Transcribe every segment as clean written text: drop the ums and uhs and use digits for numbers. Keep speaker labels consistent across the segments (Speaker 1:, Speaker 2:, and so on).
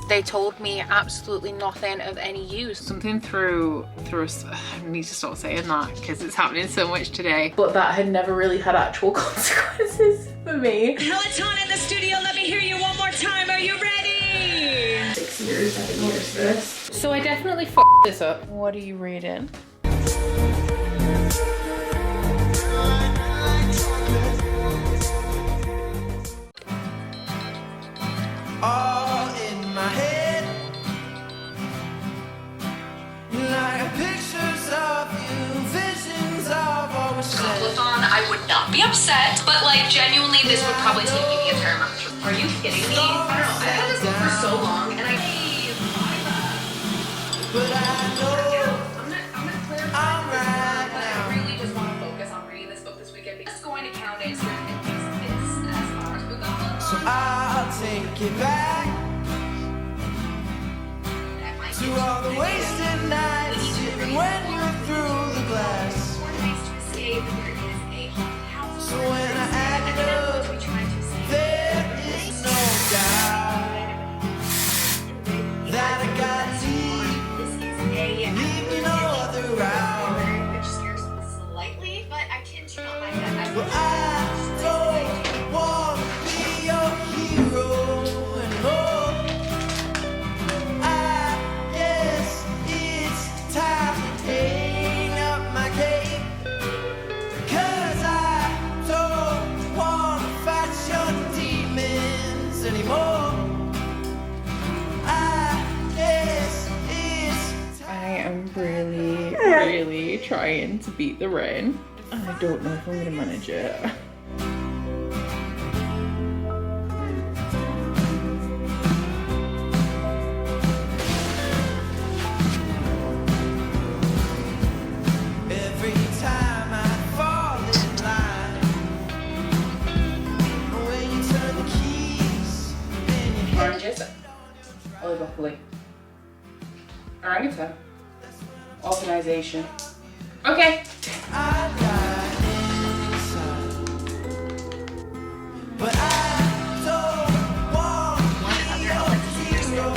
Speaker 1: they told me absolutely nothing of any use. Something through us, I need to stop saying that because it's happening so much today. But that had never really had actual consequences for me.
Speaker 2: Peloton in the studio, let me hear you one more time. Are you ready?
Speaker 1: 6 years, 7 years this. So I definitely f***ed this up. What are you reading?
Speaker 3: All in my head, like pictures of you, visions of always said.
Speaker 4: Peloton, I would not be upset, but like genuinely this would probably take me the entire month. Are you kidding me? I don't know, I've had this book for so long and
Speaker 3: but I know
Speaker 4: I'm gonna clarify
Speaker 3: I'm right
Speaker 4: but
Speaker 3: now.
Speaker 4: I really just want to focus on reading this book this weekend because it's going to count as certain things as far as book on
Speaker 3: So I'll take it back to all the wasted nights, even when you're through the glass. So when I act up, there is no doubt that I got deep, leave no other route.
Speaker 4: Which scares me slightly, but I tend to not like that.
Speaker 3: Well, I don't want to be your hero anymore. I guess it's time to hang up my cape, 'cause I don't want to fight your demons anymore. I guess it's time.
Speaker 1: I am really trying to beat the rain. I don't know if I'm gonna manage it.
Speaker 3: Every time I fall in line, when you turn the keys and you hit
Speaker 1: Oranges. Oligopoly. Orangutan. Organization. Okay.
Speaker 3: I die inside, but I don't want to be your hero.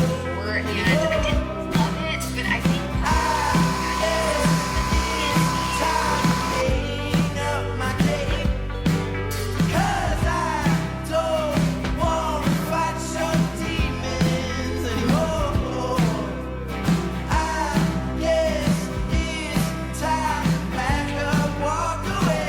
Speaker 4: And I didn't love it, but I think
Speaker 3: It's time to hang up my cape, 'cause I don't want to fight your demons anymore. I guess it's time to pack up, walk away.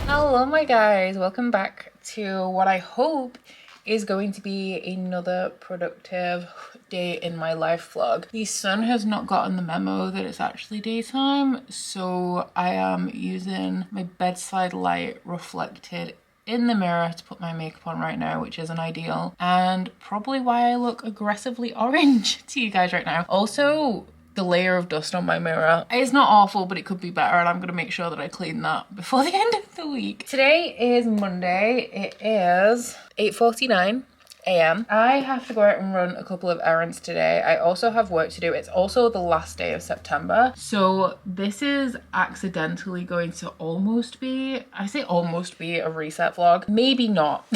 Speaker 1: Hello my guys, welcome back to what I hope is going to be another productive day in my life vlog. The sun has not gotten the memo that it's actually daytime, so I am using my bedside light reflected in the mirror to put my makeup on right now, which isn't ideal, and probably why I look aggressively orange to you guys right now. Also, the layer of dust on my mirror is not awful, but it could be better, and I'm gonna make sure that I clean that before the end of the week. Today is Monday. It is 8:49 a.m. I have to go out and run a couple of errands today. I also have work to do. It's also the last day of September. So this is accidentally going to almost be, I say almost be, a reset vlog. Maybe not,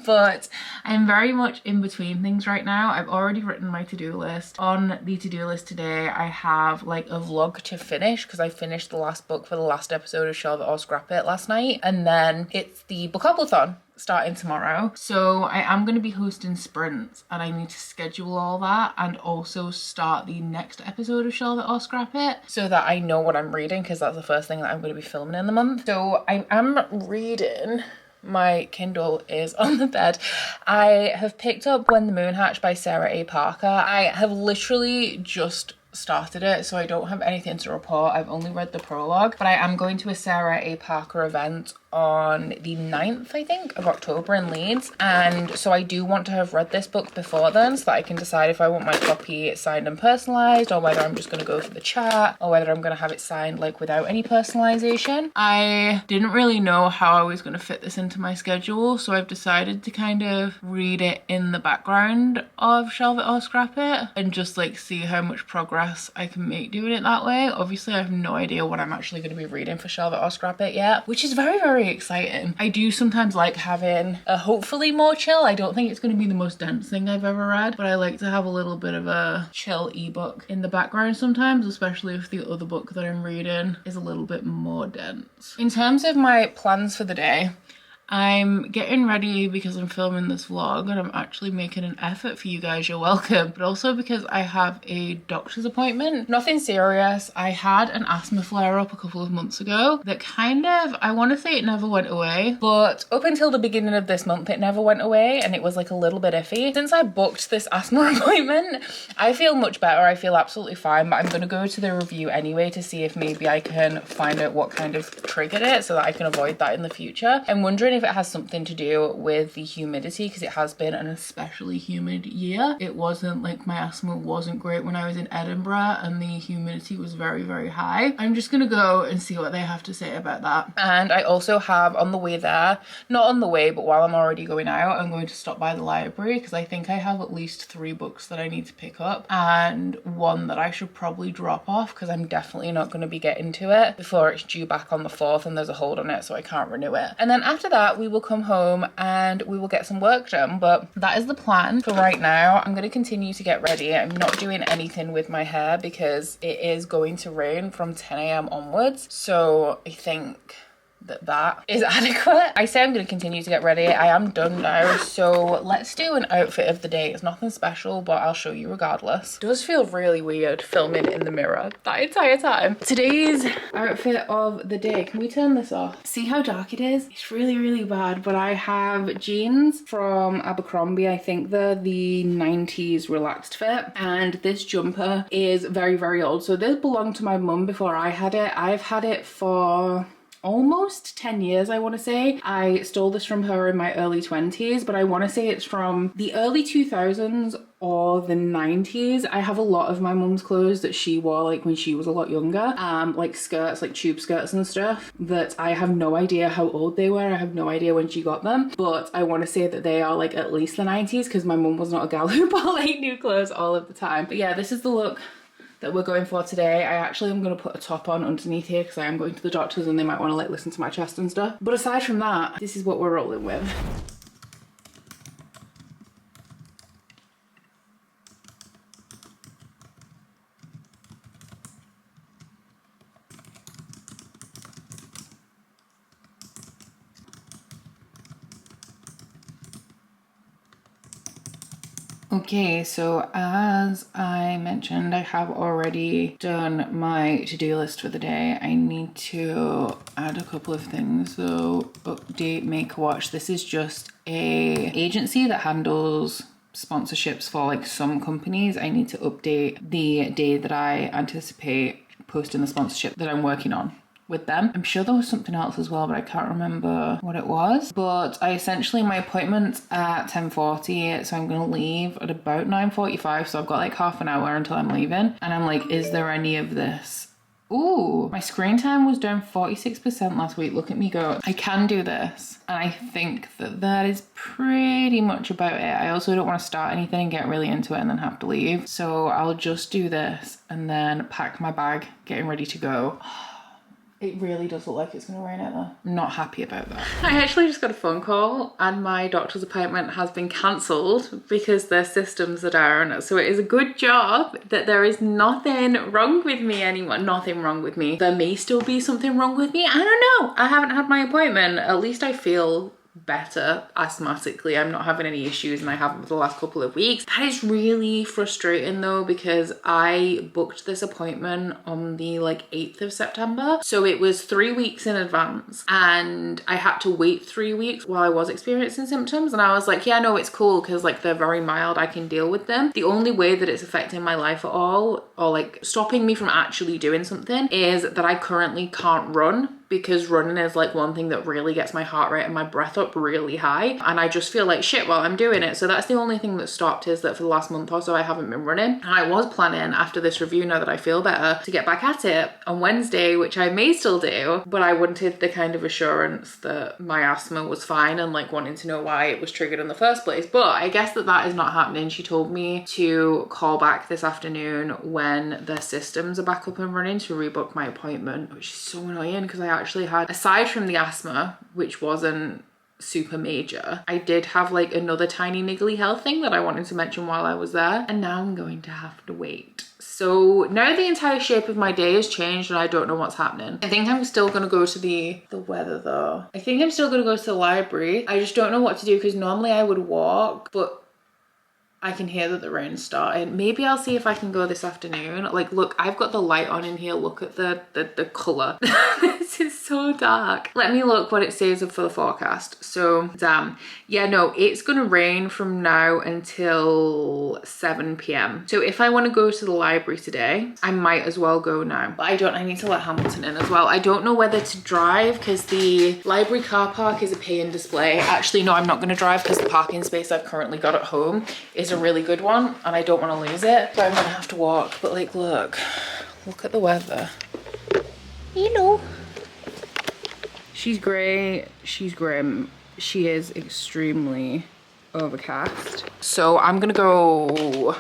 Speaker 1: but I'm very much in between things right now. I've already written my to-do list. On the to-do list today, I have like a vlog to finish because I finished the last book for the last episode of Shelve It or Scrap It last night. And then it's the Bookathon starting tomorrow, so I am going to be hosting sprints and I need to schedule all that and also start the next episode of Shelve It or Scrap It so that I know what I'm reading, because that's the first thing that I'm going to be filming in the month. So I am reading, my Kindle is on the bed. I have picked up When the Moon Hatched by Sarah A. Parker. I have literally just started it, so I don't have anything to report. I've only read the prologue, but I am going to a Sarah A. Parker event on the 9th, I think, of October in Leeds. And so I do want to have read this book before then so that I can decide if I want my copy signed and personalised, or whether I'm just going to go for the chat, or whether I'm going to have it signed like without any personalisation. I didn't really know how I was going to fit this into my schedule, so I've decided to kind of read it in the background of Shelve It or Scrap It and just like see how much progress I can make doing it that way. Obviously I have no idea what I'm actually going to be reading for Shelve It or Scrap It yet, which is very, very exciting. I do sometimes like having a hopefully more chill. I don't think it's going to be the most dense thing I've ever read, but I like to have a little bit of a chill ebook in the background sometimes, especially if the other book that I'm reading is a little bit more dense. In terms of my plans for the day, I'm getting ready because I'm filming this vlog and I'm actually making an effort for you guys. You're welcome. But also because I have a doctor's appointment. Nothing serious. I had an asthma flare up a couple of months ago that kind of, I want to say it never went away, but up until the beginning of this month it never went away, and it was like a little bit iffy. Since I booked this asthma appointment, I feel much better. I feel absolutely fine, but I'm going to go to the review anyway to see if maybe I can find out what kind of triggered it so that I can avoid that in the future. I'm wondering if it has something to do with the humidity, because it has been an especially humid year. It wasn't like, my asthma wasn't great when I was in Edinburgh and the humidity was very, very high. I'm just gonna go and see what they have to say about that. And I also have on the way there, not on the way, but while I'm already going out, I'm going to stop by the library because I think I have at least 3 books that I need to pick up and one that I should probably drop off because I'm definitely not going to be getting to it before it's due back on the 4th and there's a hold on it, so I can't renew it. And then after that we will come home and we will get some work done, but that is the plan for right now. I'm going to continue to get ready. I'm not doing anything with my hair because it is going to rain from 10 a.m. onwards, so I think that is adequate. I say I'm going to continue to get ready. I am done now, so let's do an outfit of the day. It's nothing special, but I'll show you regardless. It does feel really weird filming in the mirror that entire time. Today's outfit of the day, can we turn this off? See how dark it is? It's really, really bad, but I have jeans from Abercrombie. I think they're the 90s relaxed fit, and this jumper is very, very old. So this belonged to my mum before I had it. I've had it for almost 10 years, I want to say. I stole this from her in my early 20s, but I want to say it's from the early 2000s or the 90s. I have a lot of my mum's clothes that she wore like when she was a lot younger, like skirts, like tube skirts and stuff, that I have no idea how old they were. I have no idea when she got them, but I want to say that they are like at least the 90s because my mum was not a gal who bought like new clothes all of the time. But yeah, this is the look that we're going for today. I actually am going to put a top on underneath here because I am going to the doctor's and they might want to like listen to my chest and stuff. But aside from that, this is what we're rolling with. Okay, so as I mentioned, I have already done my to-do list for the day. I need to add a couple of things. So update Make Watch. This is just a agency that handles sponsorships for like some companies. I need to update the day that I anticipate posting the sponsorship that I'm working on with them. I'm sure there was something else as well, but I can't remember what it was. But I essentially, my appointment's at 10:40, so I'm gonna leave at about 9:45, so I've got like half an hour until I'm leaving. And I'm like, is there any of this? Ooh, my screen time was down 46% last week. Look at me go. I can do this. And I think that that is pretty much about it. I also don't want to start anything and get really into it and then have to leave. So I'll just do this and then pack my bag, getting ready to go. It really does look like it's going to rain out there. I'm not happy about that. I actually just got a phone call and my doctor's appointment has been cancelled because their systems are down. So it is a good job that there is nothing wrong with me anymore. Nothing wrong with me. There may still be something wrong with me. I don't know. I haven't had my appointment. At least I feel better asthmatically. I'm not having any issues and I haven't for the last couple of weeks. That is really frustrating though, because I booked this appointment on the like 8th of September. So it was 3 weeks in advance and I had to wait 3 weeks while I was experiencing symptoms. And I was like, yeah, no, it's cool because like they're very mild. I can deal with them. The only way that it's affecting my life at all or like stopping me from actually doing something is that I currently can't run because running is like one thing that really gets my heart rate and my breath up really high, and I just feel like shit while I'm doing it. So that's the only thing that stopped, is that for the last month or so I haven't been running. And I was planning after this review, now that I feel better, to get back at it on Wednesday, which I may still do, but I wanted the kind of assurance that my asthma was fine and like wanting to know why it was triggered in the first place. But I guess that is not happening. She told me to call back this afternoon when the systems are back up and running to rebook my appointment, which is so annoying because I actually had, aside from the asthma, which wasn't super major, I did have like another tiny niggly health thing that I wanted to mention while I was there, and now I'm going to have to wait. So now the entire shape of my day has changed and I don't know what's happening. I think I'm still gonna go to the weather though. I think I'm still gonna go to the library. I just don't know what to do because normally I would walk, but I can hear that the rain's starting. Maybe I'll see if I can go this afternoon. Like, look, I've got the light on in here. Look at the color. This is so dark. Let me look what it says for the forecast. So, damn. Yeah, no, it's gonna rain from now until 7 p.m. So if I want to go to the library today, I might as well go now. But I need to let Hamilton in as well. I don't know whether to drive because the library car park is a pay and display. Actually, no, I'm not gonna drive because the parking space I've currently got at home is a really good one and I don't want to lose it, so I'm gonna have to walk. But like, look at the weather. Hello. She's grey, she's grim, she is extremely overcast. So I'm gonna go,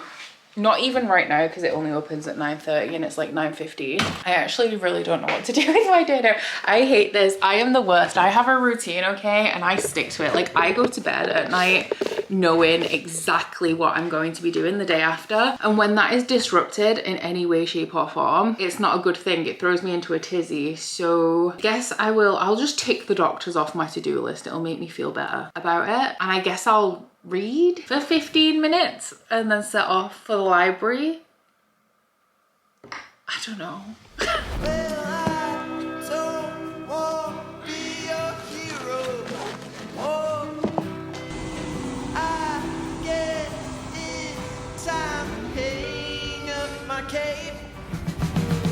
Speaker 1: not even right now because it only opens at 9:30 and it's like 9:15. I actually really don't know what to do with my day now. I hate this. I am the worst. I have a routine, okay, and I stick to it. Like, I go to bed at night knowing exactly what I'm going to be doing the day after, and when that is disrupted in any way, shape or form, it's not a good thing. It throws me into a tizzy. So I guess I'll just tick the doctors off my to-do list. It'll make me feel better about it, and I guess I'll read for 15 minutes and then set off for the library. I don't know.
Speaker 3: Well, I don't want to be a hero. Oh, I guess it's time to hang up my cape.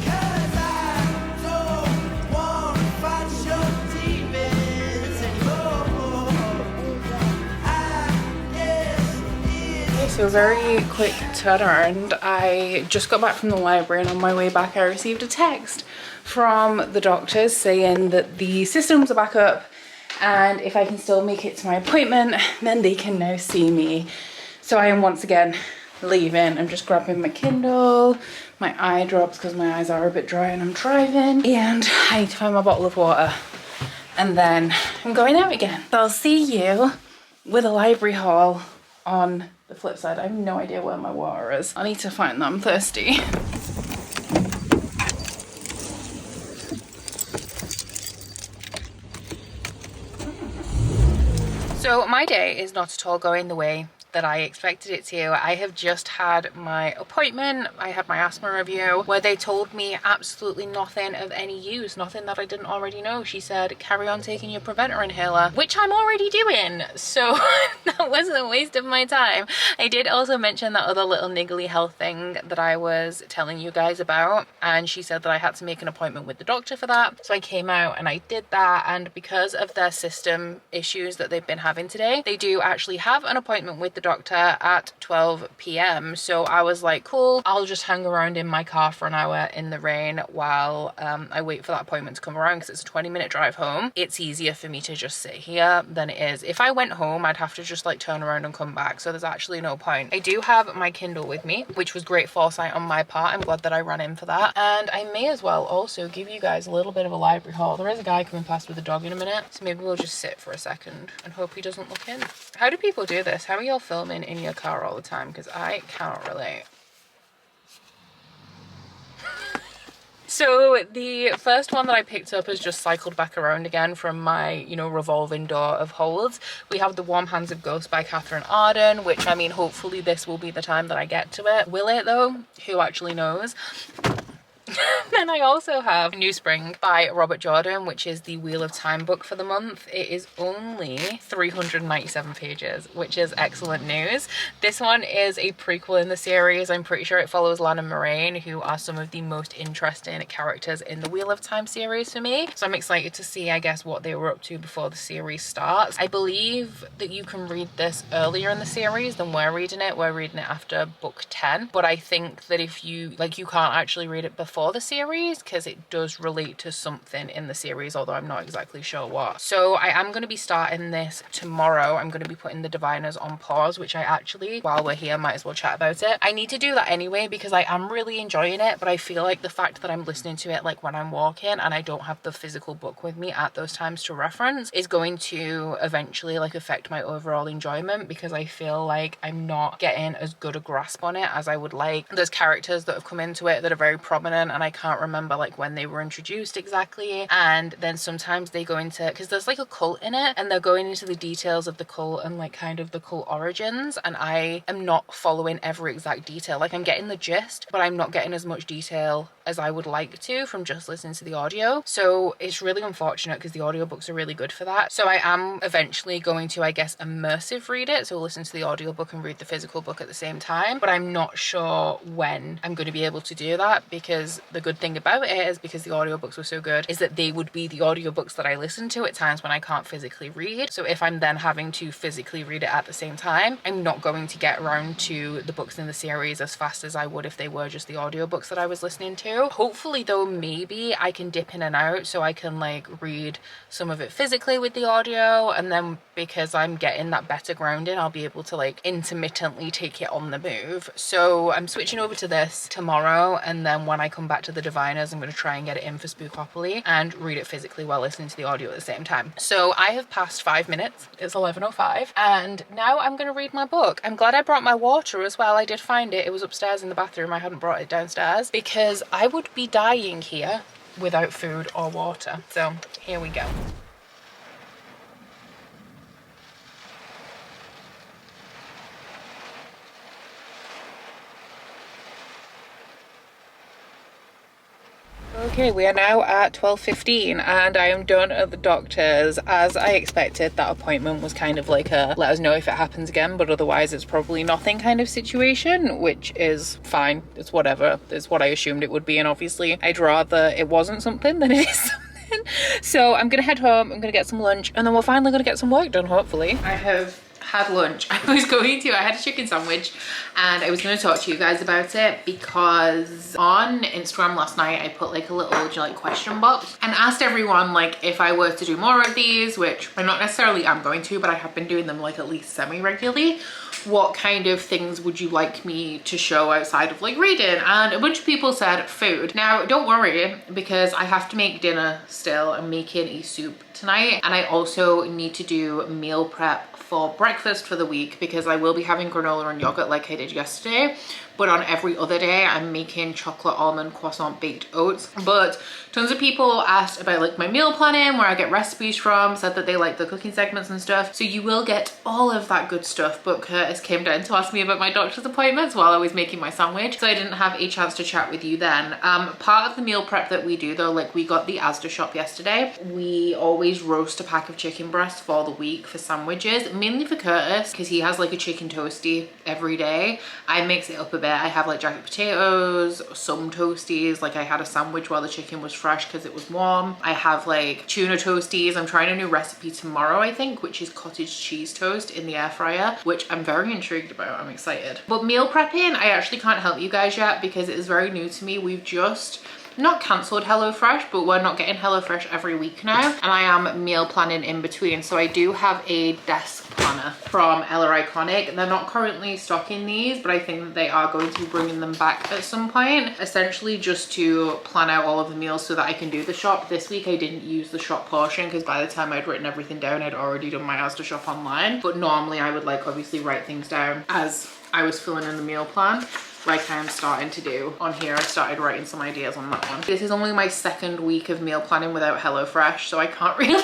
Speaker 3: 'Cause I don't want to fight your demons anymore. I guess it's
Speaker 1: So very quick turnaround. I just got back from the library and on my way back I received a text from the doctors saying that the systems are back up and if I can still make it to my appointment then they can now see me. So I am once again leaving. I'm just grabbing my Kindle, my eye drops because my eyes are a bit dry and I'm driving, and I need to find my bottle of water and then I'm going out again. So I'll see you with a library haul on the flip side. I have no idea where my water is. I need to find that. I'm thirsty. So my day is not at all going the way that I expected it to. I have just had my appointment. I had my asthma review where they told me absolutely nothing of any use, nothing that I didn't already know. She said, carry on taking your preventer inhaler, which I'm already doing. So that wasn't a waste of my time. I did also mention that other little niggly health thing that I was telling you guys about, and she said that I had to make an appointment with the doctor for that. So I came out and I did that, and because of their system issues that they've been having today, they do actually have an appointment with the doctor at 12 p.m. So I was like, cool, I'll just hang around in my car for an hour in the rain while I wait for that appointment to come around, because it's a 20-minute drive home. It's easier for me to just sit here than it is. If I went home, I'd have to just like turn around and come back, so there's actually no point. I do have my Kindle with me, which was great foresight on my part. I'm glad that I ran in for that, and I may as well also give you guys a little bit of a library haul. There is a guy coming past with a dog in a minute, so maybe we'll just sit for a second and hope he doesn't look in. How do people do this? How are y'all filming in your car all the time? Because I cannot relate. So the first one that I picked up has just cycled back around again from my, you know, revolving door of holds. We have The Warm Hands of Ghosts by Catherine Arden, which, I mean, hopefully this will be the time that I get to it. Will it though? Who actually knows? Then I also have New Spring by Robert Jordan, which is the Wheel of Time book for the month. It is only 397 pages, which is excellent news. This one is a prequel in the series. I'm pretty sure it follows Lan and Moraine, who are some of the most interesting characters in the Wheel of Time series for me. So I'm excited to see, I guess, what they were up to before the series starts. I believe that you can read this earlier in the series than we're reading it. We're reading it after book 10. But I think that if you, like, you can't actually read it before the series because it does relate to something in the series, although I'm not exactly sure what. So I am going to be starting this tomorrow. I'm going to be putting the Diviners on pause, which I actually, while we're here, might as well chat about it. I need to do that anyway because I am really enjoying it, but I feel like the fact that I'm listening to it like when I'm walking and I don't have the physical book with me at those times to reference is going to eventually like affect my overall enjoyment, because I feel like I'm not getting as good a grasp on it as I would like. There's characters that have come into it that are very prominent and I can't remember like when they were introduced exactly, and then sometimes they go into, because there's like a cult in it and they're going into the details of the cult and like kind of the cult origins, and I am not following every exact detail. Like I'm getting the gist, but I'm not getting as much detail as I would like to from just listening to the audio. So it's really unfortunate because the audiobooks are really good for that. So I am eventually going to, I guess, immersive read it, so listen to the audiobook and read the physical book at the same time, but I'm not sure when I'm going to be able to do that, because the good thing about it is, because the audiobooks were so good, is that they would be the audiobooks that I listen to at times when I can't physically read. So if I'm then having to physically read it at the same time, I'm not going to get around to the books in the series as fast as I would if they were just the audiobooks that I was listening to. Hopefully though, maybe I can dip in and out so I can like read some of it physically with the audio, and then because I'm getting that better grounding, I'll be able to like intermittently take it on the move. So I'm switching over to this tomorrow, and then when I come back to the Diviners, I'm going to try and get it in for Spookopoly and read it physically while listening to the audio at the same time. So I have passed 5 minutes. It's 11:05 and now I'm going to read my book. I'm glad I brought my water as well. I did find it. It was upstairs in the bathroom. I hadn't brought it downstairs because I would be dying here without food or water. So here we go. Okay, we are now at 12:15 and I am done at the doctor's. As I expected, that appointment was kind of like a let us know if it happens again, but otherwise it's probably nothing kind of situation, which is fine. It's whatever. It's what I assumed it would be, and obviously I'd rather it wasn't something than it is something. So I'm gonna head home, I'm gonna get some lunch, and then we're finally gonna get some work done, hopefully. I have had lunch. I had a chicken sandwich and I was going to talk to you guys about it because on Instagram last night I put like a little like question box and asked everyone like if I were to do more of these, which I not necessarily am going to, but I have been doing them like at least semi-regularly, what kind of things would you like me to show outside of like reading? And a bunch of people said food. Now don't worry, because I have to make dinner still. I'm making a soup tonight, and I also need to do meal prep for breakfast for the week because I will be having granola and yogurt like I did yesterday, but on every other day I'm making chocolate almond croissant baked oats. But tons of people asked about like my meal planning, where I get recipes from, said that they like the cooking segments and stuff, so you will get all of that good stuff. But Curtis came down to ask me about my doctor's appointments while I was making my sandwich, so I didn't have a chance to chat with you then. Part of the meal prep that we do though, like we got the Asda shop yesterday, we always roast a pack of chicken breasts for the week for sandwiches, mainly for Curtis because he has like a chicken toasty every day. I mix it up a bit. I have like jacket potatoes, some toasties, like I had a sandwich while the chicken was fresh because it was warm. I have like tuna toasties. I'm trying a new recipe tomorrow I think, which is cottage cheese toast in the air fryer, which I'm very intrigued about. I'm excited. But meal prepping, I actually can't help you guys yet because it is very new to me. We've just not cancelled HelloFresh, but we're not getting HelloFresh every week now, and I am meal planning in between. So I do have a desk planner from Ella Iconic. They're not currently stocking these, but I think that they are going to be bringing them back at some point, essentially just to plan out all of the meals so that I can do the shop. This week I didn't use the shop portion because by the time I'd written everything down, I'd already done my Asda shop online, but normally I would like obviously write things down as I was filling in the meal plan, like I am starting to do on here. I started writing some ideas on that one. This is only my second week of meal planning without HelloFresh, so I can't really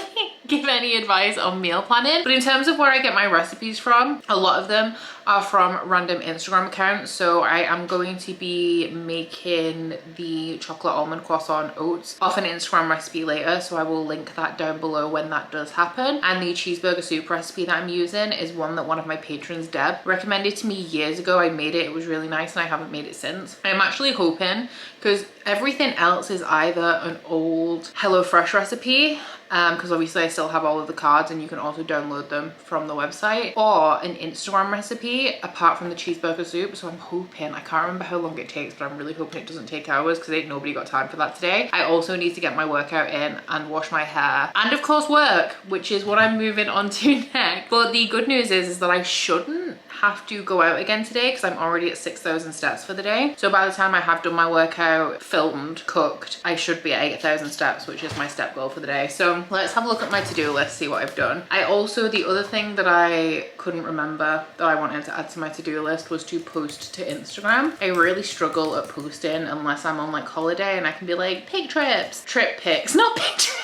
Speaker 1: give any advice on meal planning. But in terms of where I get my recipes from, a lot of them are from random Instagram accounts. So I am going to be making the chocolate almond croissant oats off an Instagram recipe later, so I will link that down below when that does happen. And the cheeseburger soup recipe that I'm using is one that one of my patrons, Deb, recommended to me years ago. I made it, it was really nice, and I haven't made it since. I'm actually hoping, because everything else is either an old HelloFresh recipe, because obviously I still have all of the cards and you can also download them from the website, or an Instagram recipe apart from the cheeseburger soup. So I'm hoping, I can't remember how long it takes, but I'm really hoping it doesn't take hours because ain't nobody got time for that today. I also need to get my workout in and wash my hair and of course work, which is what I'm moving on to next. But the good news is that I shouldn't have to go out again today because I'm already at 6,000 steps for the day. So by the time I have done my workout, filmed, cooked, I should be at 8,000 steps, which is my step goal for the day. So let's have a look at my to-do list, see what I've done. I also, the other thing that I couldn't remember that I wanted to add to my to-do list was to post to Instagram. I really struggle at posting unless I'm on like holiday and I can be like, pig trips, trip pics, not pig trips.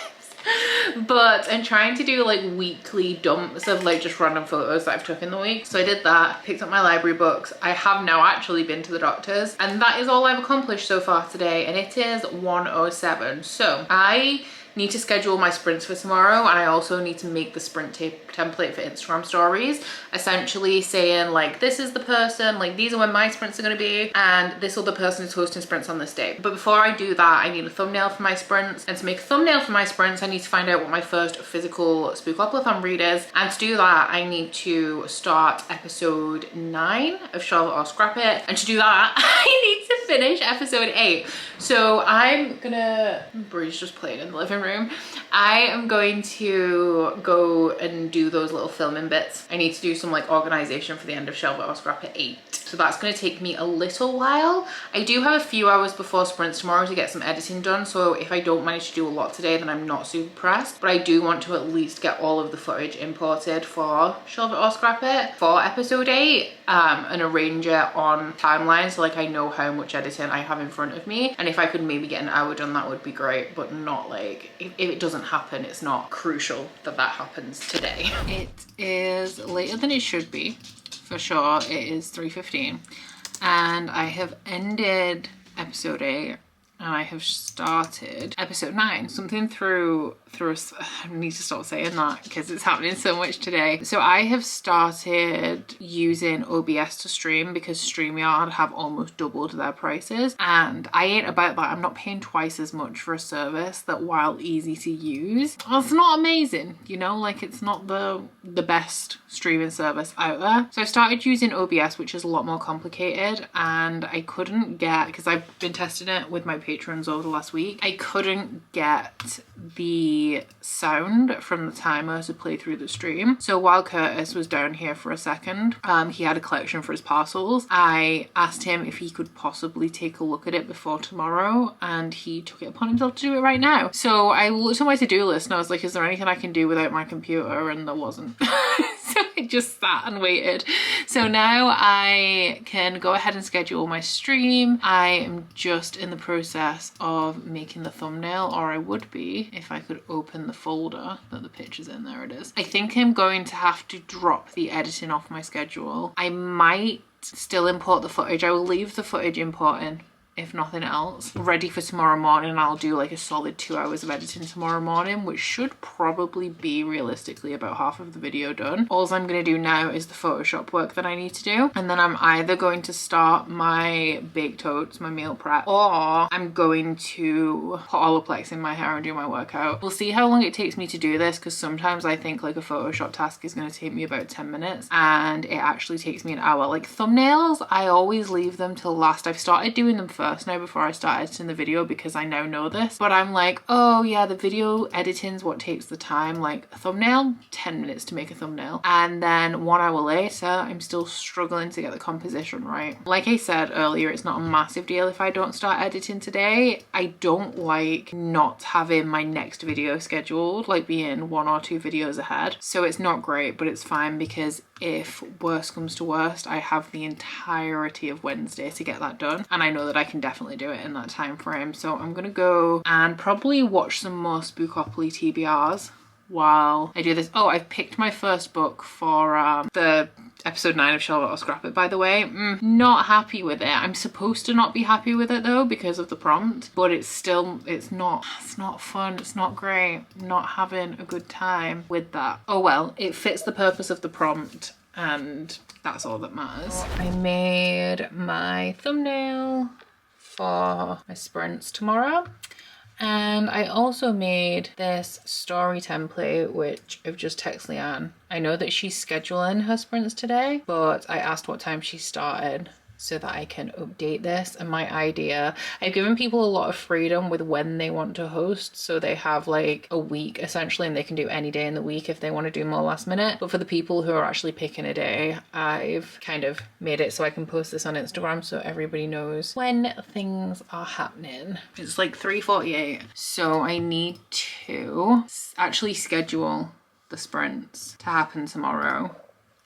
Speaker 1: But I'm trying to do like weekly dumps of like just random photos that I've took in the week. So I did that, picked up my library books. I have now actually been to the doctor's, and that is all I've accomplished so far today, and it is 1:07. So I need to schedule my sprints for tomorrow, and I also need to make the sprint template for Instagram stories, essentially saying like, this is the person, like these are when my sprints are going to be, and this other person is hosting sprints on this day. But before I do that, I need a thumbnail for my sprints, and to make a thumbnail for my sprints I need to find out what my first physical Spookopoly read is, and to do that I need to start episode 9 of Charlotte or Scrap It, and to do that I need to finish episode 8. So I'm gonna, Bree's just playing in the living room. I am going to go and do those little filming bits. I need to do some like organization for the end of Charlotte or Scrap It 8. So that's going to take me a little while. I do have a few hours before sprints tomorrow to get some editing done, so if I don't manage to do a lot today then I'm not super pressed, but I do want to at least get all of the footage imported for Charlotte or Scrap It for episode 8 and arrange it on timeline, so like I know how much editing I have in front of me, and if I could maybe get an hour done that would be great, but not like, if it doesn't happen it's not crucial that that happens today. It is later than it should be. For sure, it is 3:15 and I have ended episode 8 and I have started episode 9. Something through I need to stop saying that because it's happening so much today. So I have started using OBS to stream because StreamYard have almost doubled their prices, and I ain't about that. I'm not paying twice as much for a service that, while easy to use, it's not amazing, you know, like it's not the best streaming service out there. So I started using OBS, which is a lot more complicated, and I couldn't get, because I've been testing it with my patrons over the last week, I couldn't get the sound from the timer to play through the stream. So while Curtis was down here for a second, he had a collection for his parcels. I asked him if he could possibly take a look at it before tomorrow, and he took it upon himself to do it right now. So I looked at my to-do list and I was like, is there anything I can do without my computer? And there wasn't. So I just sat and waited. So now I can go ahead and schedule my stream. I am just in the process of making the thumbnail, or I would be if I could open the folder that the picture's in. There it is. I think I'm going to have to drop the editing off my schedule. I might still import the footage. I will leave the footage importing, if nothing else, ready for tomorrow morning. I'll do like a solid 2 hours of editing tomorrow morning, which should probably be realistically about half of the video done. All I'm going to do now is the Photoshop work that I need to do, and then I'm either going to start my baked oats, my meal prep, or I'm going to put Olaplex in my hair and do my workout. We'll see how long it takes me to do this, because sometimes I think like a Photoshop task is going to take me about 10 minutes and it actually takes me an hour. Like thumbnails, I always leave them till last. I've started doing them first now before I start editing the video because I now know this, but I'm like, oh yeah, the video editing's what takes the time. Like a thumbnail, 10 minutes to make a thumbnail, and then 1 hour later I'm still struggling to get the composition right. Like I said earlier, it's not a massive deal if I don't start editing today. I don't like not having my next video scheduled, like being 1 or 2 videos ahead. So it's not great, but it's fine because if worst comes to worst, I have the entirety of Wednesday to get that done, and I know that I can definitely do it in that time frame. So I'm gonna go and probably watch some more Spookopoly TBRs while I do this. Oh, I've picked my first book for the episode 9 of Charlotte or Scrap It, by the way. Not happy with it. I'm supposed to not be happy with it though because of the prompt, but it's not fun. It's not great. I'm not having a good time with that. Oh well, it fits the purpose of the prompt and that's all that matters. I made my thumbnail for my sprints tomorrow. And I also made this story template, which I've just texted Leanne. I know that she's scheduling her sprints today, but I asked what time she started so that I can update this. And my idea, I've given people a lot of freedom with when they want to host. So they have like a week essentially, and they can do any day in the week if they want to do more last minute. But for the people who are actually picking a day, I've kind of made it so I can post this on Instagram so everybody knows when things are happening. It's like 3:48. So I need to actually schedule the sprints to happen tomorrow.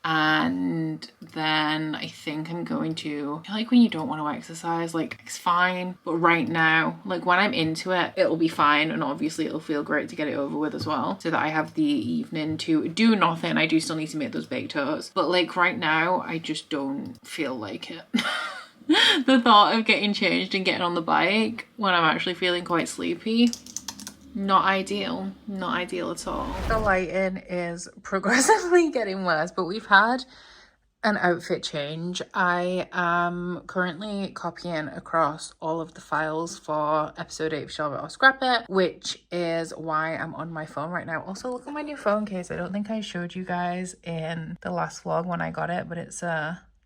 Speaker 1: And then I think I'm going to, I feel like when you don't want to exercise, like it's fine, but right now, like when I'm into it, it'll be fine, and obviously it'll feel great to get it over with as well, so that I have the evening to do nothing. I do still need to make those baked toast, but like right now I just don't feel like it. The thought of getting changed and getting on the bike when I'm actually feeling quite sleepy, not ideal at all. The lighting is progressively getting worse, but we've had an outfit change. I am currently copying across all of the files for episode 8 of Charlotte or Scrap It, which is why I'm on my phone right now. Also, look at my new phone case. I don't think I showed you guys in the last vlog when I got it, but it's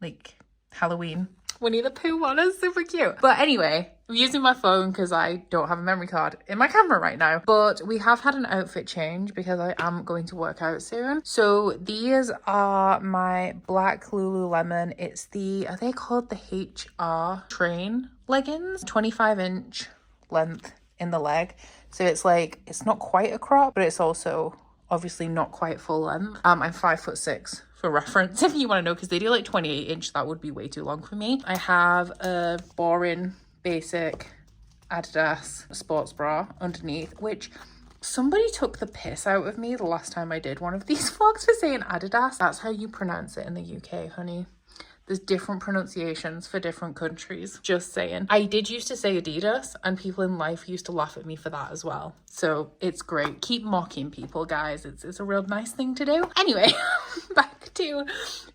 Speaker 1: like Halloween Winnie the Pooh one. Is super cute. But anyway, I'm using my phone because I don't have a memory card in my camera right now. But we have had an outfit change because I am going to work out soon. So these are my black Lululemon. It's the, are they called the HR Train leggings? 25-inch length in the leg. So it's like, it's not quite a crop, but it's also obviously not quite full length. I'm 5'6". For reference, if you want to know, because they do like 28-inch, that would be way too long for me. I have a boring basic Adidas sports bra underneath, which somebody took the piss out of me the last time I did one of these vlogs for saying Adidas. That's how you pronounce it in the UK, honey. There's different pronunciations for different countries. Just saying. I did used to say Adidas, and people in life used to laugh at me for that as well. So it's great. Keep mocking people, guys. It's a real nice thing to do. Anyway, back to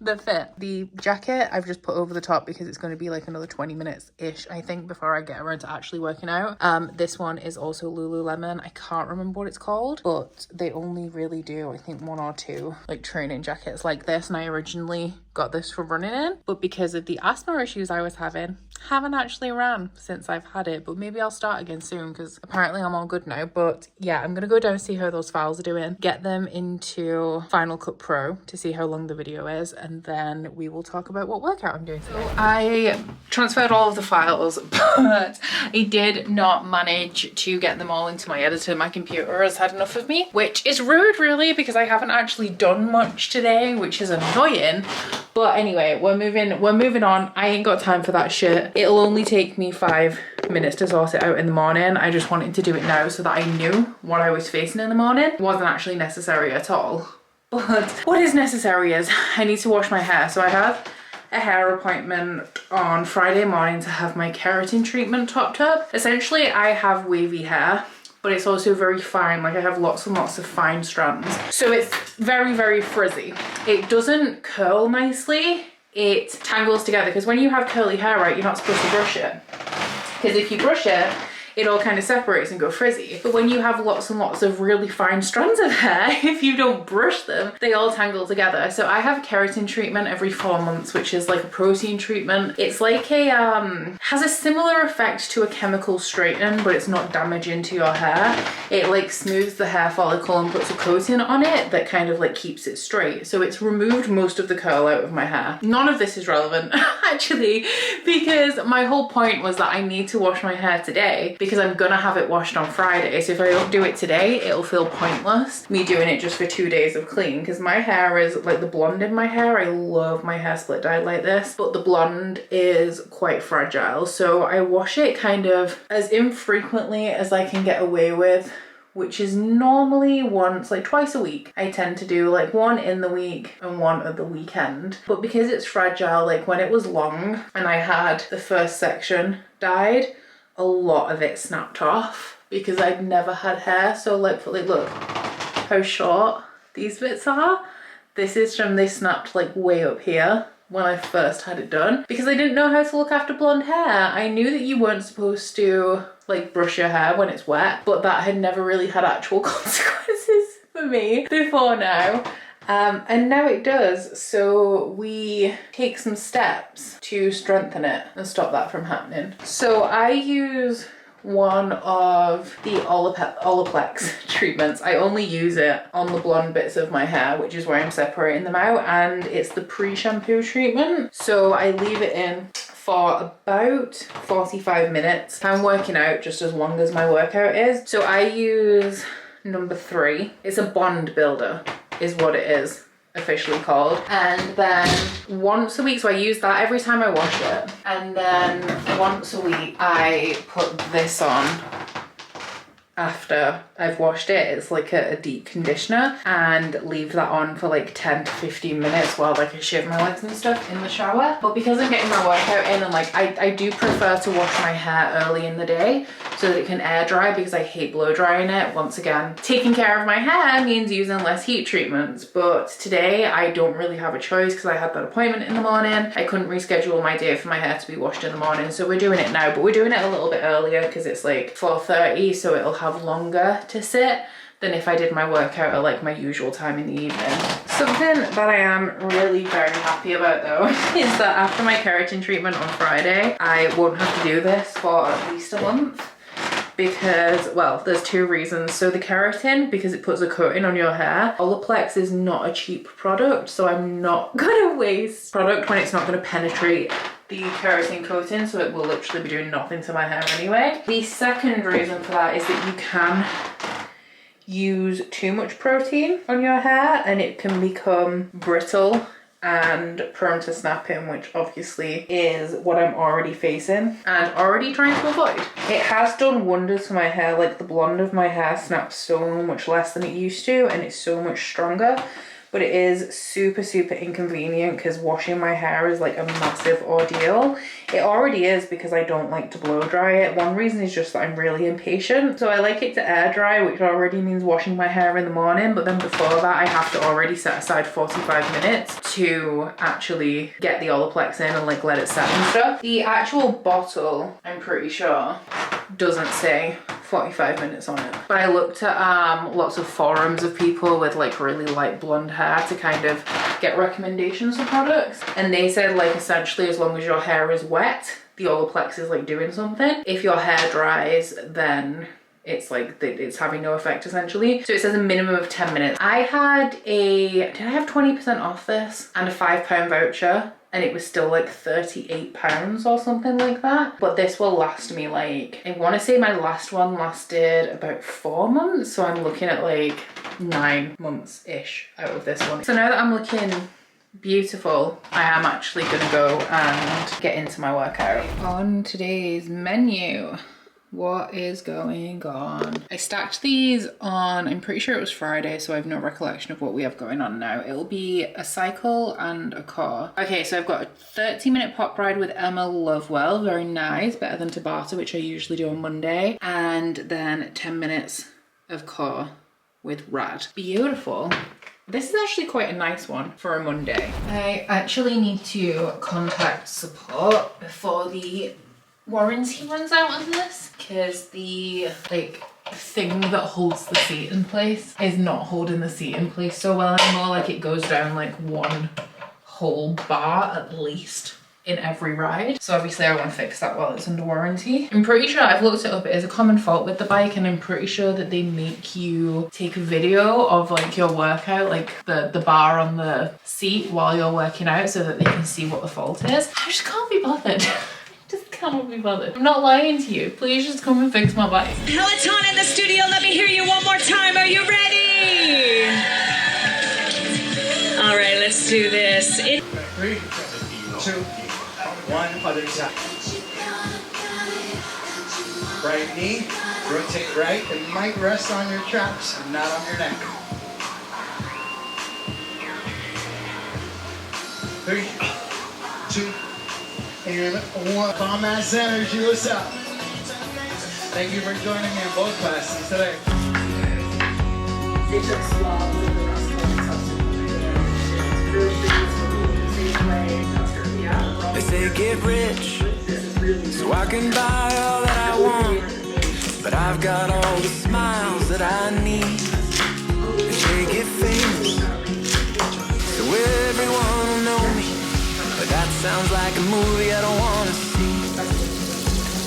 Speaker 1: the fit. The jacket I've just put over the top because it's going to be like another 20 minutes-ish, I think, before I get around to actually working out. This one is also Lululemon. I can't remember what it's called, but they only really do, I think, 1 or 2 like training jackets like this, and I originally got this for running in, but because of the asthma issues I was having, haven't actually ran since I've had it, but maybe I'll start again soon because apparently I'm all good now. But yeah, I'm gonna go down and see how those files are doing, get them into Final Cut Pro to see how long the video is, and then we will talk about what workout I'm doing today. So I transferred all of the files, but I did not manage to get them all into my editor. My computer has had enough of me, which is rude really, because I haven't actually done much today, which is annoying. But anyway, we're moving on. I ain't got time for that shit. It'll only take me 5 minutes to sort it out in the morning. I just wanted to do it now so that I knew what I was facing in the morning. It wasn't actually necessary at all. But what is necessary is I need to wash my hair. So I have a hair appointment on Friday morning to have my keratin treatment topped up. Essentially, I have wavy hair, but it's also very fine. Like I have lots and lots of fine strands. So it's very, very frizzy. It doesn't curl nicely. It tangles together, because when you have curly hair, right, you're not supposed to brush it. Because if you brush it, it all kind of separates and go frizzy. But when you have lots and lots of really fine strands of hair, if you don't brush them, they all tangle together. So I have a keratin treatment every 4 months, which is like a protein treatment. It's like a, has a similar effect to a chemical straightening, but it's not damaging to your hair. It like smooths the hair follicle and puts a coating on it that kind of like keeps it straight. So it's removed most of the curl out of my hair. None of this is relevant actually, because my whole point was that I need to wash my hair today, because I'm gonna have it washed on Friday. So if I don't do it today, it'll feel pointless me doing it just for 2 days of clean, because my hair is like the blonde in my hair. I love my hair split dyed like this, but the blonde is quite fragile. So I wash it kind of as infrequently as I can get away with which is normally once, like twice a week. I tend to do like one in the week and one at the weekend. But because it's fragile, like when it was long and I had the first section dyed, a lot of it snapped off because I'd never had hair. So like look how short these bits are. This is from, they snapped like way up here when I first had it done because I didn't know how to look after blonde hair. I knew that you weren't supposed to like brush your hair when it's wet, but that had never really had actual consequences for me before now. And now it does. So we take some steps to strengthen it and stop that from happening. So I use one of the Olaplex treatments. I only use it on the blonde bits of my hair, which is where I'm separating them out, and it's the pre-shampoo treatment. So I leave it in for about 45 minutes. I'm working out just as long as my workout is. So I use number 3. It's a bond builder is what it is officially called. And then once a week, so I use that every time I wash it. And then once a week I put this on after I've washed it. It's like a deep conditioner, and leave that on for like 10 to 15 minutes while like I shave my legs and stuff in the shower. But because I'm getting my workout in, and like I do prefer to wash my hair early in the day so that it can air dry, because I hate blow drying it. Once again, taking care of my hair means using less heat treatments, but today I don't really have a choice because I had that appointment in the morning. I couldn't reschedule my day for my hair to be washed in the morning, so we're doing it now, but we're doing it a little bit earlier because it's like 4:30, so it'll have longer to sit than if I did my workout at like my usual time in the evening. Something that I am really very happy about though is that after my keratin treatment on Friday, I won't have to do this for at least a month. Because, well, there's 2 reasons. So the keratin, because it puts a coating on your hair. Olaplex is not a cheap product, so I'm not gonna waste product when it's not gonna penetrate the keratin coating, so it will literally be doing nothing to my hair anyway. The second reason for that is that you can use too much protein on your hair and it can become brittle and prone to snapping, which obviously is what I'm already facing and already trying to avoid. It has done wonders for my hair. Like the blonde of my hair snaps so much less than it used to, and it's so much stronger. But it is super inconvenient because washing my hair is like a massive ordeal. It already is because I don't like to blow dry it. One reason is just that I'm really impatient. So I like it to air dry, which already means washing my hair in the morning. But then before that, I have to already set aside 45 minutes to actually get the Olaplex in and like let it set and stuff. The actual bottle, I'm pretty sure, doesn't say 45 minutes on it. But I looked at lots of forums of people with like really light blonde hair to kind of get recommendations for products, and they said like essentially as long as your hair is wet, the Olaplex is like doing something. If your hair dries, then it's like it's having no effect essentially. So it says a minimum of 10 minutes. I had did I have 20% off this and a £5 voucher, and it was still like £38 or something like that. But this will last me like, I want to say my last one lasted about 4 months, so I'm looking at like 9 months ish out of this one. So now that I'm looking beautiful, I am actually gonna go and get into my workout. On today's menu, what is going on? I stacked these on, I'm pretty sure it was Friday, so I have no recollection of what we have going on now. It'll be a cycle and a core. Okay, so I've got a 30-minute pop ride with Emma Lovewell, very nice, better than Tabata, which I usually do on Monday. And then 10 minutes of core with Rad. Beautiful. This is actually quite a nice one for a Monday. I actually need to contact support before the warranty runs out on this, because the like thing that holds the seat in place is not holding the seat in place so well anymore. Like it goes down like one whole bar at least in every ride. So obviously I want to fix that while it's under warranty. I'm pretty sure, I've looked it up, it is a common fault with the bike, and I'm pretty sure that they make you take a video of like your workout, like the bar on the seat while you're working out, so that they can see what the fault is. I just can't be bothered. Just cannot be bothered. I'm not lying to you. Please just come and fix my bike.
Speaker 2: Peloton in the studio, let me hear you one more time. Are you ready? All right, let's do this.
Speaker 3: 3, 2, 1, other side. Right knee.
Speaker 5: Rotate right. It might rest on your traps and not on your neck. 3, 2, and 1. Calm ass energy. What's up? Thank you for joining me in both classes today.
Speaker 6: They took swab with the rest of the substance. Really big the same way. Yeah.
Speaker 3: They say get rich, so I can buy all that I want. But I've got all the smiles that I need. They say get famous, so everyone will know me. But that sounds like a movie I don't wanna see.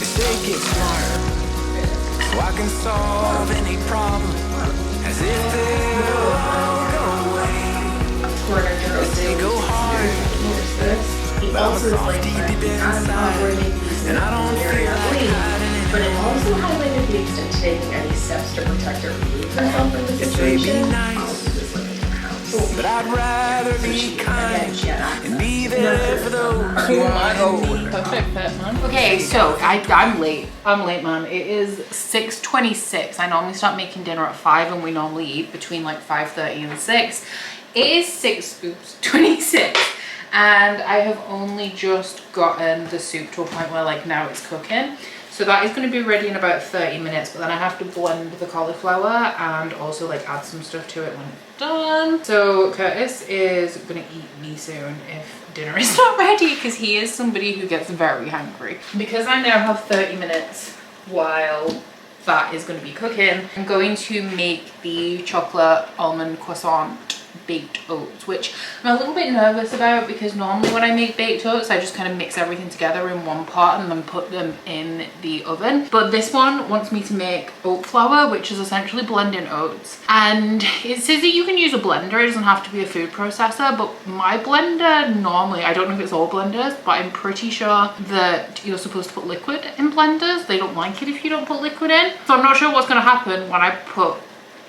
Speaker 3: They say get smart, so I can solve any problem, as if they'll all go away. As they go hard, but I'm a soft deep inside, and I don't feel like hiding
Speaker 6: but it
Speaker 3: anymore.
Speaker 6: also highlighted the extent to taking any steps to protect or remove herself from the
Speaker 3: It may be
Speaker 6: situation.
Speaker 3: nice, but I'd rather be kind and be there for those who are in need.
Speaker 1: Perfect fit, man. Okay, so I'm late. I'm late, man. It is 6:26. I normally start making dinner at 5 and we normally eat between like 5:30 and 6. It is 6:26 and I have only just gotten the soup to a point where like now it's cooking. So that is going to be ready in about 30 minutes, but then I have to blend the cauliflower and also like add some stuff to it when it's done. So Curtis is going to eat me soon if dinner is not ready, because he is somebody who gets very hungry. Because I now have 30 minutes while that is going to be cooking, I'm going to make the chocolate almond croissant baked oats, which I'm a little bit nervous about, because normally when I make baked oats I just kind of mix everything together in one pot and then put them in the oven. But this one wants me to make oat flour, which is essentially blending oats, and it says that you can use a blender, it doesn't have to be a food processor, but my blender normally, I don't know if it's all blenders, but I'm pretty sure that you're supposed to put liquid in blenders. They don't like it if you don't put liquid in, so I'm not sure what's going to happen when I put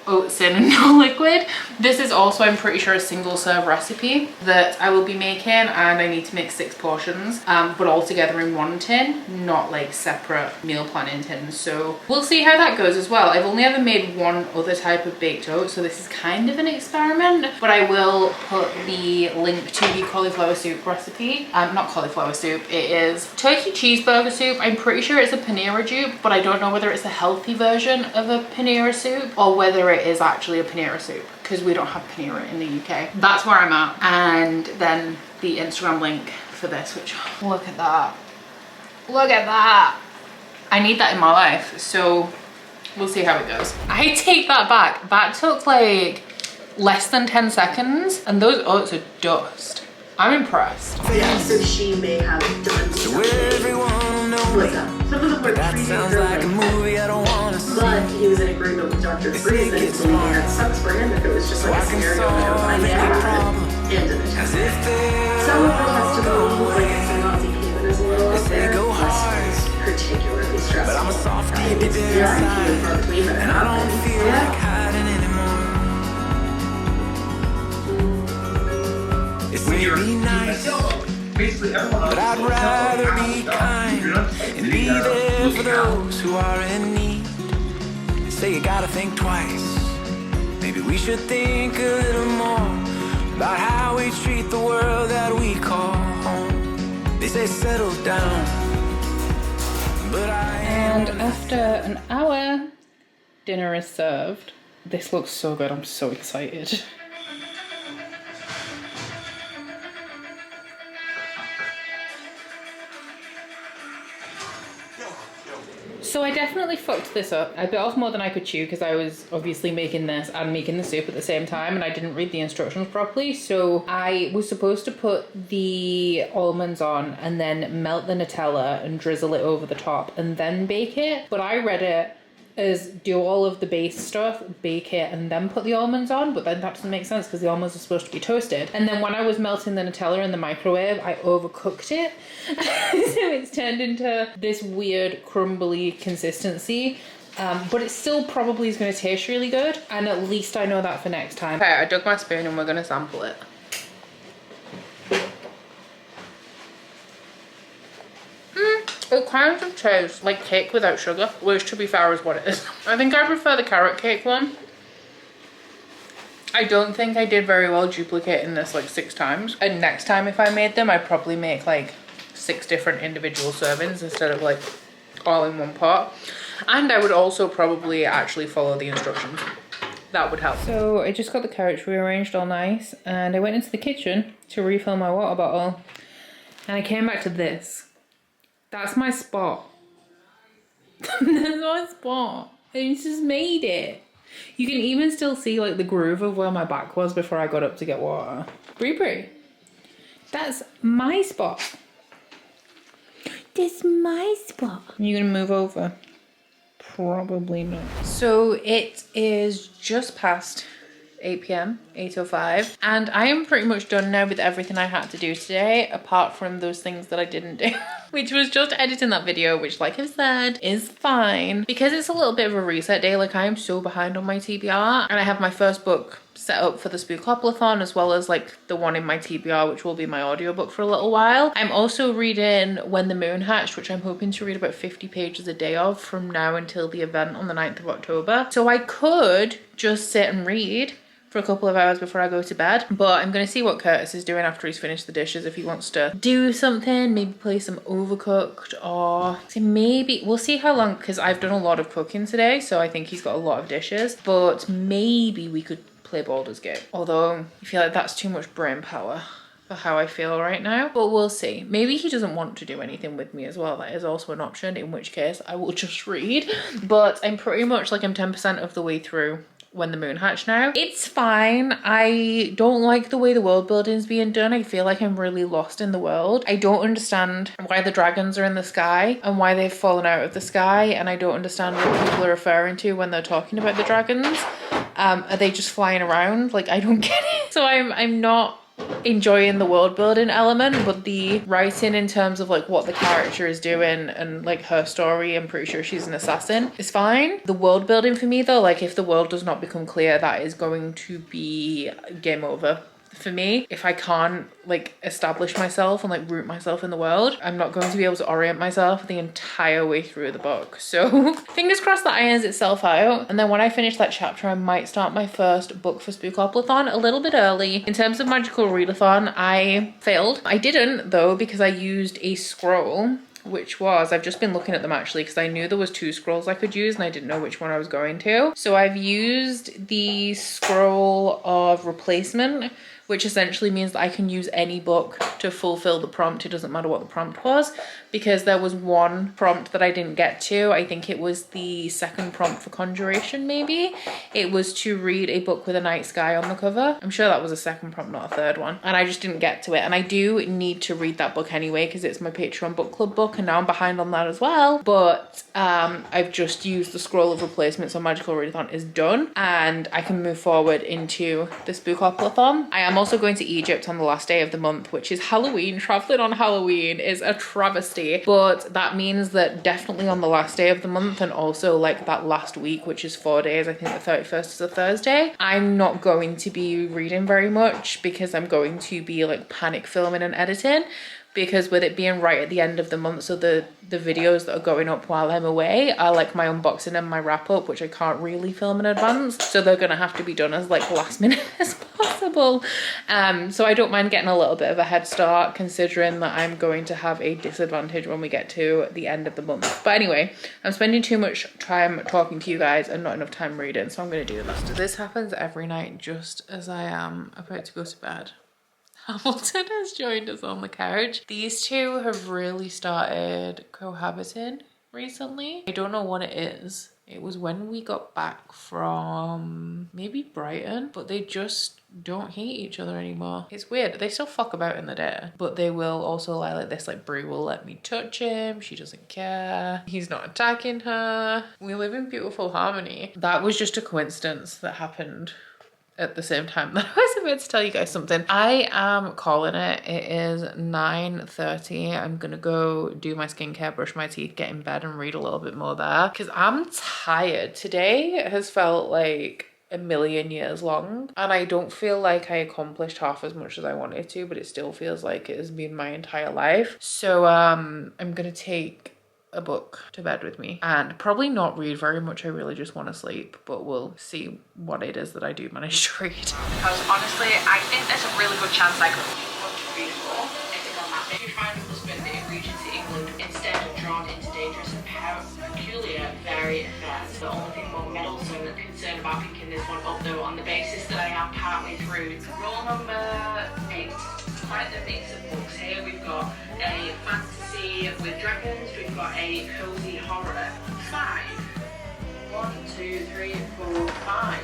Speaker 1: oats in and no liquid. This is also, I'm pretty sure, a single serve recipe that I will be making, and I need to make 6 portions, but all together in one tin, not like separate meal planning tins. So we'll see how that goes as well. I've only ever made one other type of baked oat, so this is kind of an experiment, but I will put the link to the cauliflower soup recipe. Not cauliflower soup, it is turkey cheeseburger soup. I'm pretty sure it's a panera dupe, but I don't know whether it's the healthy version of a panera soup or whether it is actually a panera soup, because we don't have panera in the UK. That's where I'm at. And then the Instagram link for this, which, look at that. Look at that. I need that in my life, so we'll see how it goes. I take that back. That took like less than 10 seconds, and those oats are dust. I'm impressed.
Speaker 6: Yeah, so she may have done
Speaker 3: So
Speaker 6: something.
Speaker 3: everyone will know
Speaker 6: What's
Speaker 3: me.
Speaker 6: up? Some of them were
Speaker 3: That
Speaker 6: treating
Speaker 3: sounds
Speaker 6: her
Speaker 3: like a
Speaker 6: like
Speaker 3: movie I don't wanna see.
Speaker 6: but he was in agreement with Dr. Freeze and believing that sucks for him if it was just like a scenario of like, yeah, end of it.
Speaker 3: As if they'll
Speaker 6: Some of the
Speaker 3: all
Speaker 6: testimony,
Speaker 3: go
Speaker 6: like
Speaker 3: away.
Speaker 6: it's a Nazi human is a little up
Speaker 3: They
Speaker 6: there.
Speaker 3: go
Speaker 6: This
Speaker 3: hard,
Speaker 6: was particularly stressful.
Speaker 3: but I'm a soft
Speaker 6: And
Speaker 3: deep
Speaker 6: it's very few and
Speaker 3: inside,
Speaker 6: far between that
Speaker 3: and I don't
Speaker 6: happens.
Speaker 3: feel
Speaker 6: Yeah.
Speaker 3: like hiding anymore. It's may be nice, but I'd rather be kind and be there for those who are in need. They say you gotta think twice. Maybe we should think a little more about how we treat the world that we call home. They say settle down, but
Speaker 1: And after an hour, dinner is served. This looks so good, I'm so excited. So I definitely fucked this up. I bit off more than I could chew because I was obviously making this and making the soup at the same time, and I didn't read the instructions properly. So I was supposed to put the almonds on and then melt the Nutella and drizzle it over the top and then bake it. But I read it as do all of the base stuff, bake it, and then put the almonds on, but then that doesn't make sense because the almonds are supposed to be toasted. And then when I was melting the Nutella in the microwave, I overcooked it. So it's turned into this weird crumbly consistency. But it still probably is going to taste really good, and at least I know that for next time. Okay, I dug my spoon and we're going to sample it. It kind of tastes like cake without sugar, which to be fair is what it is. I think I prefer the carrot cake one. I don't think I did very well duplicating this like 6 times. And next time if I made them, I'd probably make like 6 different individual servings instead of like all in one pot. And I would also probably actually follow the instructions. That would help. So I just got the carrots rearranged all nice, and I went into the kitchen to refill my water bottle, and I came back to this. That's my spot. That's my spot. I just made it. You can even still see like the groove of where my back was before I got up to get water. Brie. That's my spot. That's my spot. You gonna move over? Probably not. So it is just past 8 p.m, 8:05, and I am pretty much done now with everything I had to do today, apart from those things that I didn't do, which was just editing that video, which like I've said is fine because it's a little bit of a reset day. Like I am so behind on my TBR, and I have my first book set up for the Spookoplathon, as well as like the one in my TBR, which will be my audiobook for a little while. I'm also reading When the Moon Hatched, which I'm hoping to read about 50 pages a day of from now until the event on the 9th of October. So I could just sit and read for a couple of hours before I go to bed, but I'm gonna see what Curtis is doing after he's finished the dishes. If he wants to do something, maybe play some Overcooked, or so maybe we'll see how long, because I've done a lot of cooking today, so I think he's got a lot of dishes, but maybe we could play Baldur's Gate, although I feel like that's too much brain power for how I feel right now, but we'll see. Maybe he doesn't want to do anything with me as well. That is also an option, in which case I will just read. But I'm pretty much like, I'm 10% of the way through When the Moon Hatched now. It's fine. I don't like the way the world building's being done. I feel like I'm really lost in the world. I don't understand why the dragons are in the sky and why they've fallen out of the sky, and I don't understand what people are referring to when they're talking about the dragons. Are they just flying around? Like, I don't get it. So I'm not enjoying the world building element, but the writing in terms of like what the character is doing and like her story, I'm pretty sure she's an assassin, is fine. The world building for me though, like if the world does not become clear, that is going to be game over for me. If I can't like establish myself and like root myself in the world, I'm not going to be able to orient myself the entire way through the book. So fingers crossed that irons itself out, and then when I finish that chapter I might start my first book for Spookoplathon a little bit early. In terms of magical readathon, I failed. I didn't though, because I used a scroll, which was, I've just been looking at them actually because I knew there was 2 scrolls I could use and I didn't know which one I was going to. So I've used the scroll of replacement, which essentially means that I can use any book to fulfill the prompt. It doesn't matter what the prompt was, because there was one prompt that I didn't get to. I think it was the second prompt for Conjuration, maybe. It was to read a book with a night sky on the cover. I'm sure that was a second prompt, not a third one. And I just didn't get to it. And I do need to read that book anyway, because it's my Patreon book club book, and now I'm behind on that as well. But I've just used the scroll of replacement, so magical readathon is done, and I can move forward into the Spookoplathon. I am also going to Egypt on the last day of the month, which is Halloween. Traveling on Halloween is a travesty, but that means that definitely on the last day of the month, and also like that last week, which is 4 days, I think the 31st is a Thursday, I'm not going to be reading very much because I'm going to be like panic filming and editing, because with it being right at the end of the month, so the videos that are going up while I'm away are like my unboxing and my wrap up, which I can't really film in advance, so they're gonna have to be done as like last minute as possible. So I don't mind getting a little bit of a head start, considering that I'm going to have a disadvantage when we get to the end of the month. But anyway, I'm spending too much time talking to you guys and not enough time reading, so I'm gonna do that. So this happens every night just as I am about to go to bed. Hamilton has joined us on the couch. These two have really started cohabiting recently. I don't know what it is. It was when we got back from maybe Brighton, but they just don't hate each other anymore. It's weird. They still fuck about in the day, but they will also lie like this. Like, Brie will let me touch him. She doesn't care. He's not attacking her. We live in beautiful harmony. That was just a coincidence that happened at the same time that I was about to tell you guys something. I am calling it. It is 9:30. I'm gonna go do my skincare, brush my teeth, get in bed and read a little bit more there, because I'm tired. Today has felt like a million years long, and I don't feel like I accomplished half as much as I wanted to, but it still feels like it has been my entire life. So I'm gonna take a book to bed with me and probably not read very much. I really just want to sleep, but we'll see what it is that I do manage to read. Because honestly, I think there's a really good chance I could read more. If you find a husband in Regency England instead of drawn into dangerous and peculiar varied affairs. The only thing more meddlesome and concerned about picking this one up though on the basis that I am partway through. Rule number 8. Quite the mix of books here. We've got a fantasy with dragons, we've got a cozy horror. 5. 1, 2, 3, 4, 5.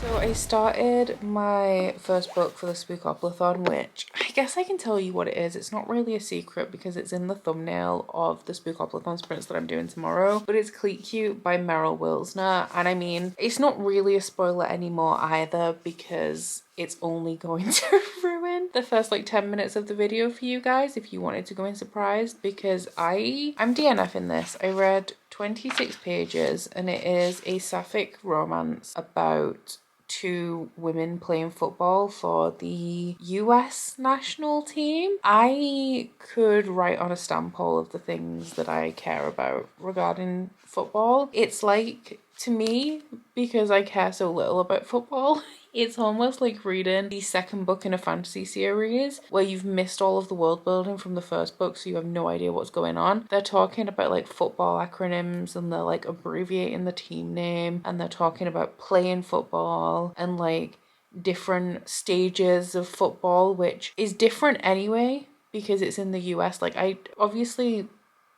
Speaker 1: So I started my first book for the Spookoplathon, which I guess I can tell you what it is. It's not really a secret because it's in the thumbnail of the Spookoplathon sprints that I'm doing tomorrow. But it's Cleat Cute by Meryl Wilsner. And I mean, it's not really a spoiler anymore either because it's only going to ruin the first like 10 minutes of the video for you guys if you wanted to go in surprised, because I'm DNFing this. I read 26 pages and it is a sapphic romance about 2 women playing football for the US national team. I could write on a stamp all of the things that I care about regarding football. It's like, to me, because I care so little about football, it's almost like reading the second book in a fantasy series where you've missed all of the world building from the first book, so you have no idea what's going on. They're talking about like football acronyms and they're like abbreviating the team name and they're talking about playing football and like different stages of football, which is different anyway because it's in the US. Like obviously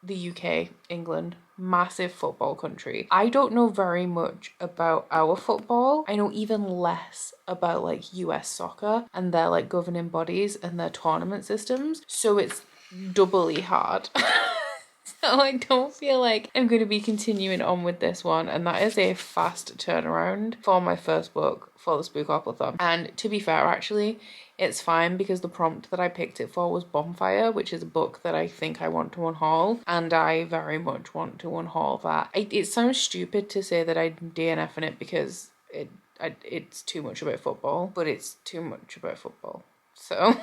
Speaker 1: the UK, England, massive football country. I don't know very much about our football. I know even less about like US soccer and their like governing bodies and their tournament systems. So it's doubly hard. So I don't feel like I'm going to be continuing on with this one, and that is a fast turnaround for my first book for the Spookoplathon. And to be fair, actually, it's fine because the prompt that I picked it for was Bonfire, which is a book that I think I want to unhaul, and I very much want to unhaul that. It sounds stupid to say that I'm DNFing it because it's too much about football, but it's too much about football. So...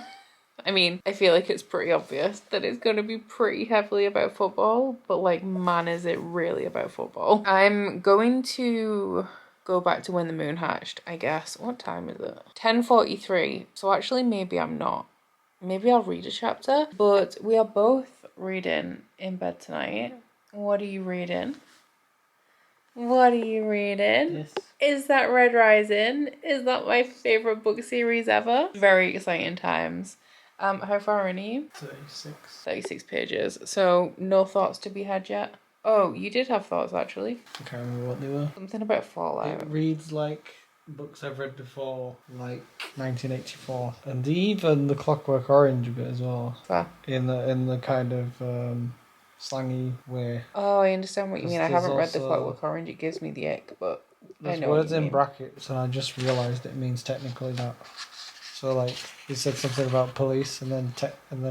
Speaker 1: I mean, I feel like it's pretty obvious that it's going to be pretty heavily about football, but like, man, is it really about football. I'm going to go back to When the Moon Hatched, I guess. What time is it? 10:43. So actually, maybe I'm not. Maybe I'll read a chapter, but we are both reading in bed tonight. What are you reading? What are you reading?
Speaker 5: Yes.
Speaker 1: Is that Red Rising? Is that my favourite book series ever? Very exciting times. How far in are you?
Speaker 5: 36.
Speaker 1: 36 pages. So no thoughts to be had yet? Oh, you did have thoughts actually.
Speaker 5: I can't remember what they were.
Speaker 1: Something about Fallout.
Speaker 5: It reads like books I've read before, like 1984, and even the Clockwork Orange bit as well.
Speaker 1: Fair.
Speaker 5: In the kind of slangy way.
Speaker 1: Oh, I understand what you mean. I
Speaker 5: There's
Speaker 1: haven't read the
Speaker 5: also-
Speaker 1: Clockwork Orange. It gives me the ick, but I
Speaker 5: There's
Speaker 1: know what
Speaker 5: words
Speaker 1: you
Speaker 5: in
Speaker 1: mean.
Speaker 5: brackets, and I just realised it means technically that. So like he said something about police, and then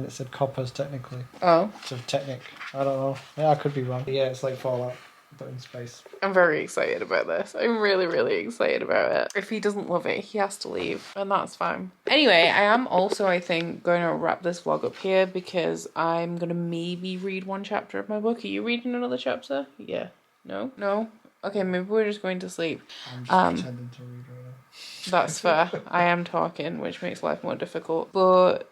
Speaker 5: it said coppers technically.
Speaker 1: Oh,
Speaker 5: So technic. I don't know. Yeah, I could be wrong. Yeah, it's like Fallout, but in space.
Speaker 1: I'm very excited about this. I'm really, really excited about it. If he doesn't love it, he has to leave, and that's fine. Anyway, I am also, I think, going to wrap this vlog up here because I'm going to maybe read one chapter of my book. Are you reading another chapter? Yeah. No? No? Okay, maybe we're just going to sleep.
Speaker 5: I'm just pretending to read right now.
Speaker 1: That's fair. I am talking, which makes life more difficult. But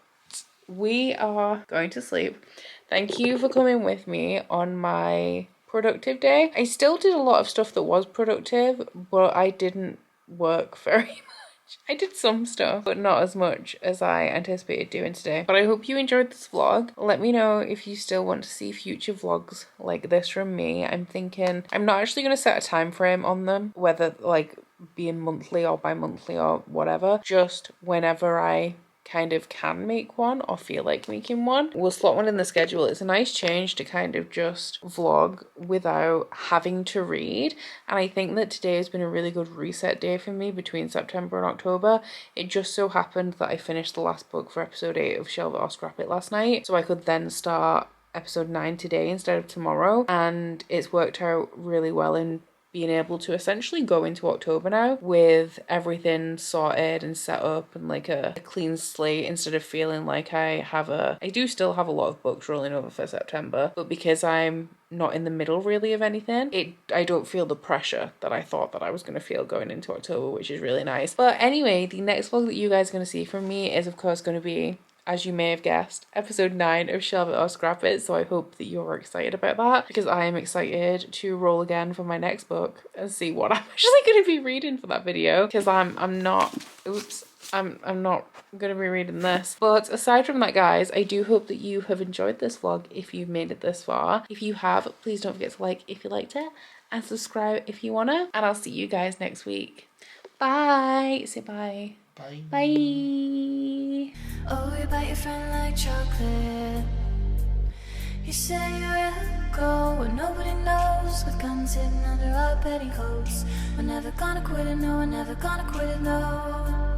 Speaker 1: we are going to sleep. Thank you for coming with me on my productive day. I still did a lot of stuff that was productive, but I didn't work very much. I did some stuff, but not as much as I anticipated doing today. But I hope you enjoyed this vlog. Let me know if you still want to see future vlogs like this from me. I'm thinking, I'm not actually going to set a time frame on them, whether like being monthly or bi-monthly or whatever. Just whenever I kind of can make one or feel like making one, we'll slot one in the schedule. It's a nice change to kind of just vlog without having to read, and I think that today has been a really good reset day for me between September and October. It just so happened that I finished the last book for episode 8 of Shelve It or Scrap It last night, so I could then start episode 9 today instead of tomorrow, and it's worked out really well in being able to essentially go into October now with everything sorted and set up and like a clean slate, instead of feeling like I do still have a lot of books rolling over for September, but because I'm not in the middle really of anything, I don't feel the pressure that I thought that I was going to feel going into October, which is really nice. But anyway, the next vlog that you guys are going to see from me is of course going to be, as you may have guessed, episode 9 of Shelve It or Scrap It. So I hope that you're excited about that, because I am excited to roll again for my next book and see what I'm actually going to be reading for that video, because I'm not going to be reading this. But aside from that, guys, I do hope that you have enjoyed this vlog if you've made it this far. If you have, please don't forget to like if you liked it and subscribe if you wanna, and I'll see you guys next week. Bye. Say bye.
Speaker 5: Bye.
Speaker 1: Bye.
Speaker 7: Oh, you bite your friend like chocolate. You say you will go where nobody knows, with guns hidden under our petticoats. We're never gonna quit it, no, we're never gonna quit it, no.